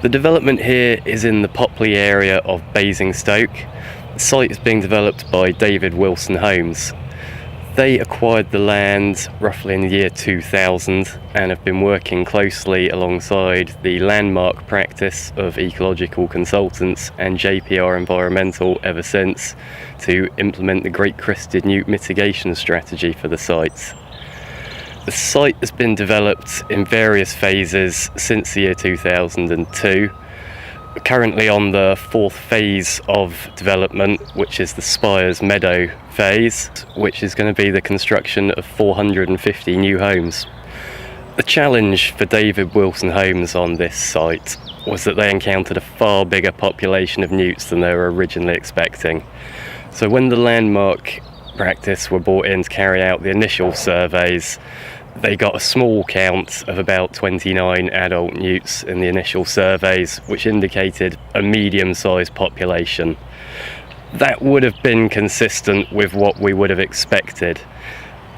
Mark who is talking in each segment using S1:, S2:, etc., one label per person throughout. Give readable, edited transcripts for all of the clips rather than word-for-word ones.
S1: The development here is in the Popley area of Basingstoke. The site is being developed by David Wilson Homes. They acquired the land roughly in the year 2000 and have been working closely alongside the landmark practice of ecological consultants and JPR Environmental ever since to implement the Great Crested Newt mitigation strategy for the site. The site has been developed in various phases since the year 2002. We're currently on the fourth phase of development, which is the Spires Meadow phase, which is going to be the construction of 450 new homes. The challenge for David Wilson Homes on this site was that they encountered a far bigger population of newts than they were originally expecting. So when the landmark practice were brought in to carry out the initial surveys, they got a small count of about 29 adult newts in the initial surveys, which indicated a medium-sized population. That would have been consistent with what we would have expected.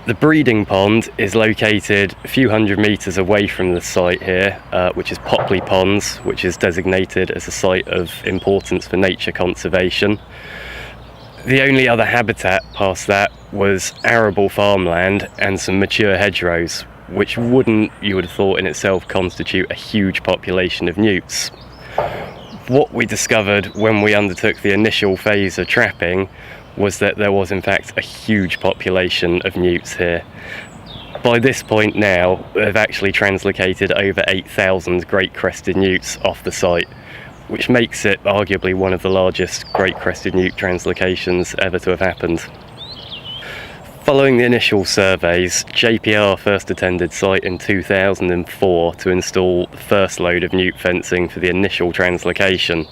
S1: The breeding pond is located a few hundred metres away from the site here, which is Popley Ponds, which is designated as a site of importance for nature conservation. The only other habitat past that was arable farmland and some mature hedgerows, which wouldn't, you would have thought in itself, constitute a huge population of newts. What we discovered when we undertook the initial phase of trapping was that there was in fact a huge population of newts here. By this point now, they've actually translocated over 8,000 great crested newts off the site, which makes it arguably one of the largest great crested newt translocations ever to have happened. Following the initial surveys, JPR first attended site in 2004 to install the first load of newt fencing for the initial translocation.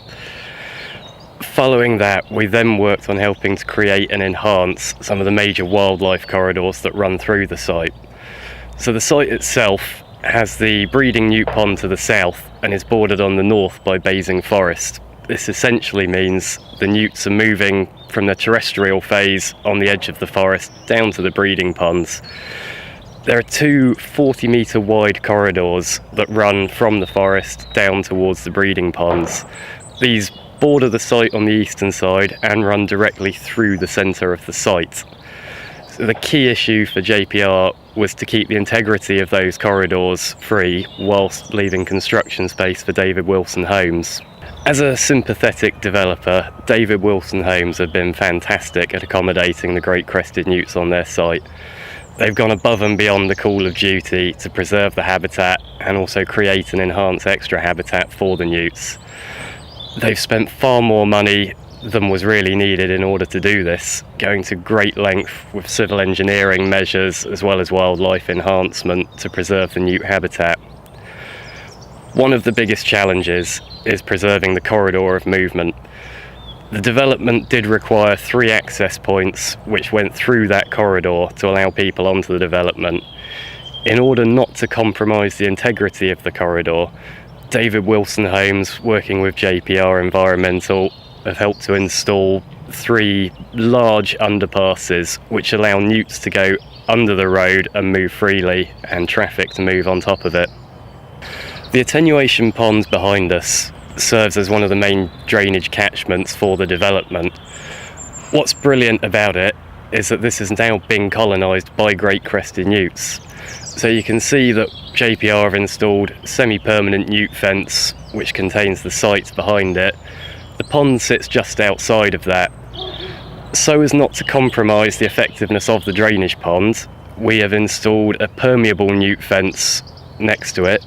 S1: Following that, we then worked on helping to create and enhance some of the major wildlife corridors that run through the site. So the site itself has the breeding newt pond to the south and is bordered on the north by Basing Forest. This essentially means the newts are moving from the terrestrial phase on the edge of the forest down to the breeding ponds. There are two 40-metre wide corridors that run from the forest down towards the breeding ponds. These border the site on the eastern side and run directly through the centre of the site. So the key issue for JPR was to keep the integrity of those corridors free whilst leaving construction space for David Wilson Homes. As a sympathetic developer, David Wilson Homes have been fantastic at accommodating the great crested newts on their site. They've gone above and beyond the call of duty to preserve the habitat and also create and enhance extra habitat for the newts. They've spent far more money than was really needed in order to do this, going to great length with civil engineering measures as well as wildlife enhancement to preserve the newt habitat. One of the biggest challenges is preserving the corridor of movement. The development did require 3 access points which went through that corridor to allow people onto the development. In order not to compromise the integrity of the corridor, David Wilson Homes, working with JPR Environmental, have helped to install 3 large underpasses which allow newts to go under the road and move freely and traffic to move on top of it. The attenuation pond behind us serves as one of the main drainage catchments for the development. What's brilliant about it is that this has now been colonised by great crested newts. So you can see that JPR have installed semi-permanent newt fence which contains the sites behind it. The pond sits just outside of that. So as not to compromise the effectiveness of the drainage pond, we have installed a permeable newt fence next to it.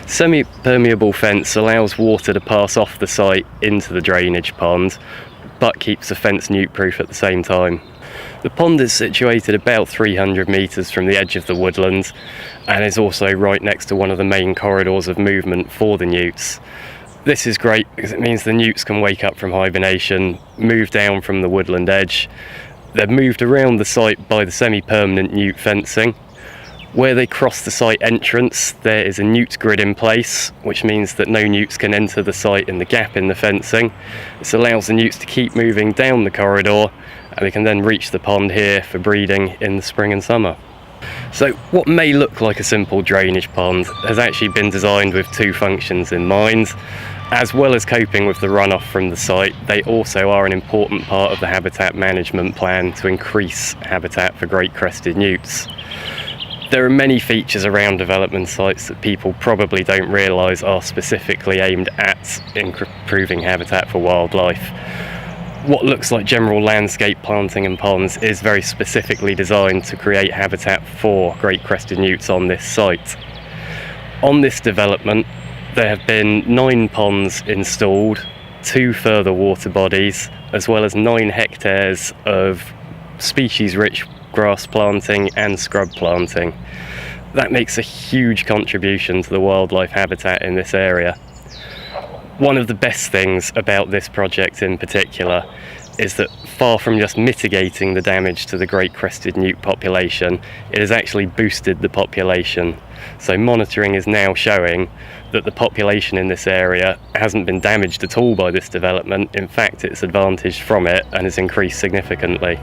S1: Semi-permeable fence allows water to pass off the site into the drainage pond, but keeps the fence newt-proof at the same time. The pond is situated about 300 metres from the edge of the woodland and is also right next to one of the main corridors of movement for the newts. This is great because it means the newts can wake up from hibernation, move down from the woodland edge. They're moved around the site by the semi-permanent newt fencing. Where they cross the site entrance, there is a newt grid in place, which means that no newts can enter the site in the gap in the fencing. This allows the newts to keep moving down the corridor, and they can then reach the pond here for breeding in the spring and summer. So what may look like a simple drainage pond has actually been designed with two functions in mind. As well as coping with the runoff from the site, they also are an important part of the habitat management plan to increase habitat for great crested newts. There are many features around development sites that people probably don't realise are specifically aimed at improving habitat for wildlife. What looks like general landscape planting and ponds is very specifically designed to create habitat for great crested newts on this site. On this development, there have been 9 ponds installed, 2 further water bodies, as well as 9 hectares of species-rich grass planting and scrub planting. That makes a huge contribution to the wildlife habitat in this area. One of the best things about this project in particular is that far from just mitigating the damage to the great crested newt population, it has actually boosted the population. So monitoring is now showing that the population in this area hasn't been damaged at all by this development. In fact, it's advantaged from it and has increased significantly.